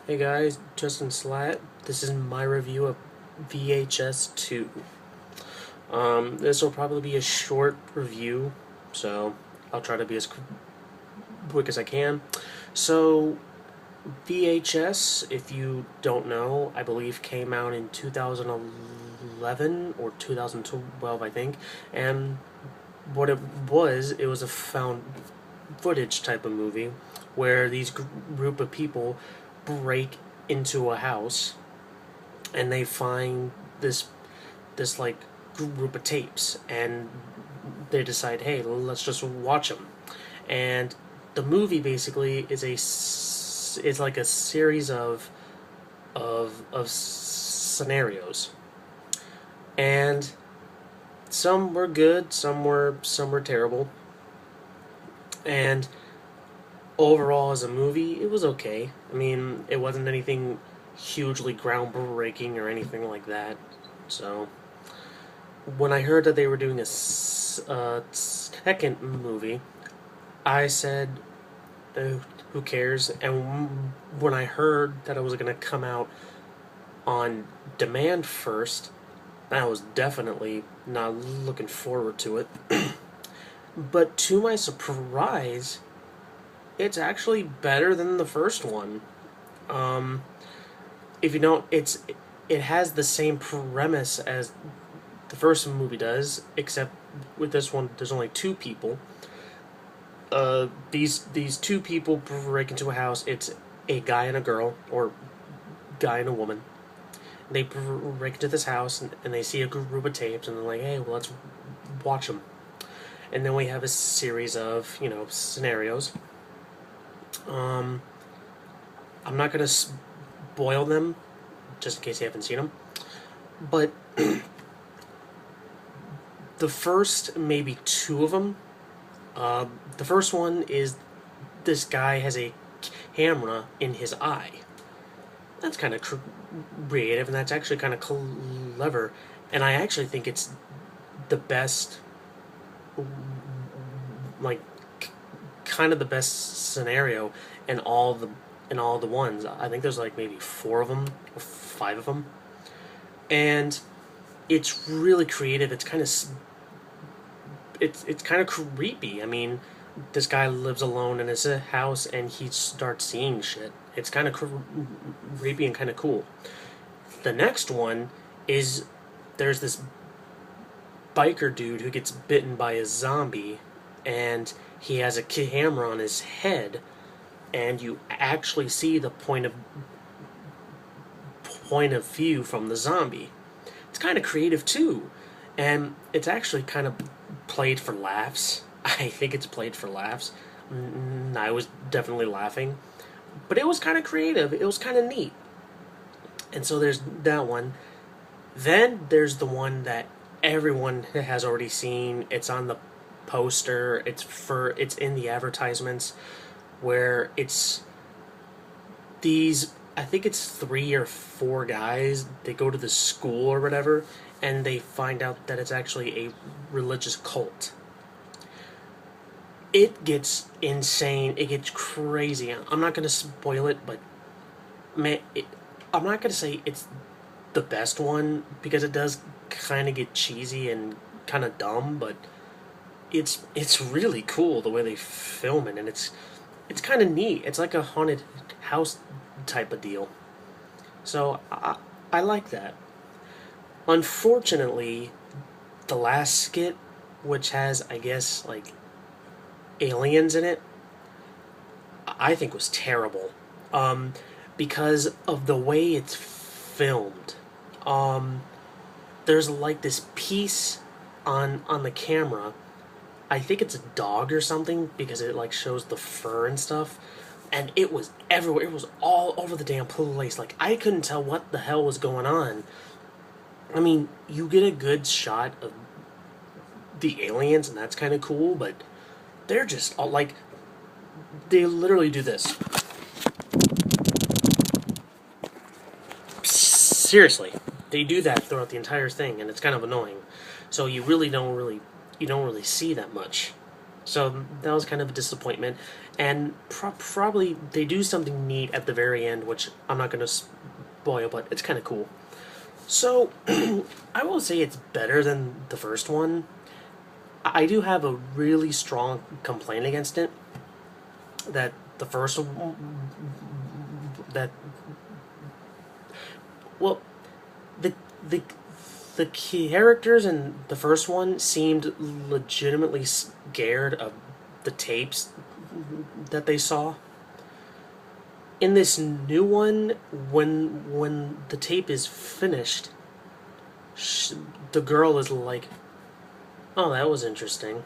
Hey guys, JustinSlaght. This is my review of VHS 2. This will probably be a short review, so I'll try to be as quick as I can. So, VHS, if you don't know, I believe came out in 2011 or 2012, I think. And what it was a found footage type of movie where these group of people break into a house and they find this like group of tapes and they decide, hey, let's just watch them. And the movie basically is like a series of scenarios, and some were good, some were terrible, and overall as a movie it was okay. I mean, it wasn't anything hugely groundbreaking or anything like that. So when I heard that they were doing a second movie, I said, who cares? And when I heard that it was going to come out on demand first, I was definitely not looking forward to it. But to my surprise, it's actually better than the first one. Um, if you don't, it has the same premise as the first movie does, except with this one, there's only two people. These two people break into a house. It's a guy and a girl, or guy and a woman. They break into this house and they see a group of tapes and they're like, "Hey, well, let's watch them." And then we have a series of scenarios. Um, I'm not gonna spoil them, just in case you haven't seen them. But the first maybe two of them. The first one is this guy has a camera in his eye. That's kind of creative, and that's actually kind of clever. And I actually think it's the best, like, kind of the best scenario in all the ones. I think there's like maybe four of them or five of them, and it's really creative. It's kind of creepy. I mean, this guy lives alone in his house and he starts seeing shit. It's kind of creepy and kind of cool. The next one is there's this biker dude who gets bitten by a zombie, and he has a camera on his head, and you actually see the point of view from the zombie. It's kind of creative too, and it's actually kind of played for laughs. I think it's played for laughs. I was definitely laughing, but it was kind of creative. It was kind of neat. And so there's that one. Then there's the one that everyone has already seen. It's on the poster. It's in the advertisements, where it's these, I think it's 3 or 4 guys. They go to the school or whatever, and they find out that it's actually a religious cult. It gets insane. It gets crazy. I'm not gonna spoil it, but man, I'm not gonna say it's the best one because it does kind of get cheesy and kind of dumb, but it's really cool the way they film it, and it's kind of neat. It's like a haunted house type of deal. So I like that. Unfortunately, the last skit, which has, I guess, like aliens in it, I think was terrible. Because of the way it's filmed. There's like this piece on the camera. I think it's a dog or something because it like shows the fur and stuff. And it was everywhere. It was all over the damn place. Like, I couldn't tell what the hell was going on. I mean, you get a good shot of the aliens, and that's kind of cool, but they're just all like, they literally do this. Seriously, they do that throughout the entire thing, and it's kind of annoying. So you don't really see that much. So that was kind of a disappointment, and probably they do something neat at the very end, which I'm not going to spoil, but it's kind of cool. So I will say it's better than the first one. I do have a really strong complaint against it. That the first that well the the the characters in the first one seemed legitimately scared of the tapes that they saw. In this new one, when the tape is finished, the girl is like, "Oh, that was interesting."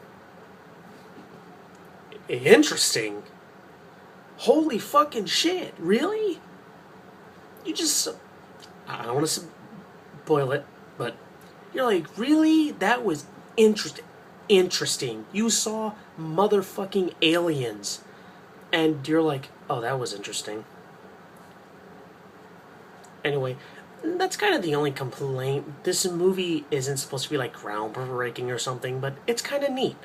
Interesting. Holy fucking shit! Really? You just, I don't want to spoil it, but you're like, really? That was interesting. You saw motherfucking aliens, and you're like, oh, that was interesting. Anyway, that's kind of the only complaint. This movie isn't supposed to be like groundbreaking or something, but it's kind of neat.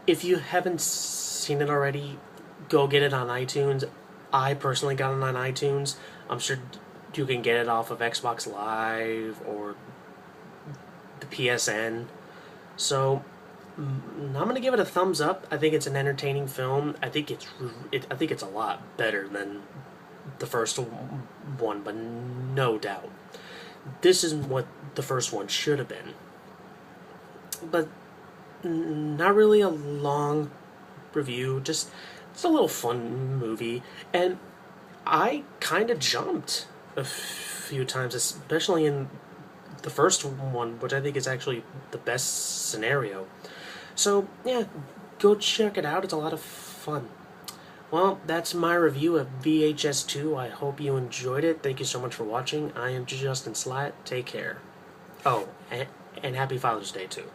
If you haven't seen it already, go get it on iTunes. I personally got it on iTunes. I'm sure you can get it off of Xbox Live or the PSN. So I'm gonna give it a thumbs up. I think it's an entertaining film. I think it's a lot better than the first one, but no doubt, this is what the first one should have been. But not really a long review. Just it's a little fun movie, and I kind of jumped a few times, especially in the first one, which I think is actually the best scenario. So yeah, go check it out. It's a lot of fun. Well, that's my review of VHS 2. I hope you enjoyed it. Thank you so much for watching. I am JustinSlaght. Take care. Oh, and happy Father's Day too.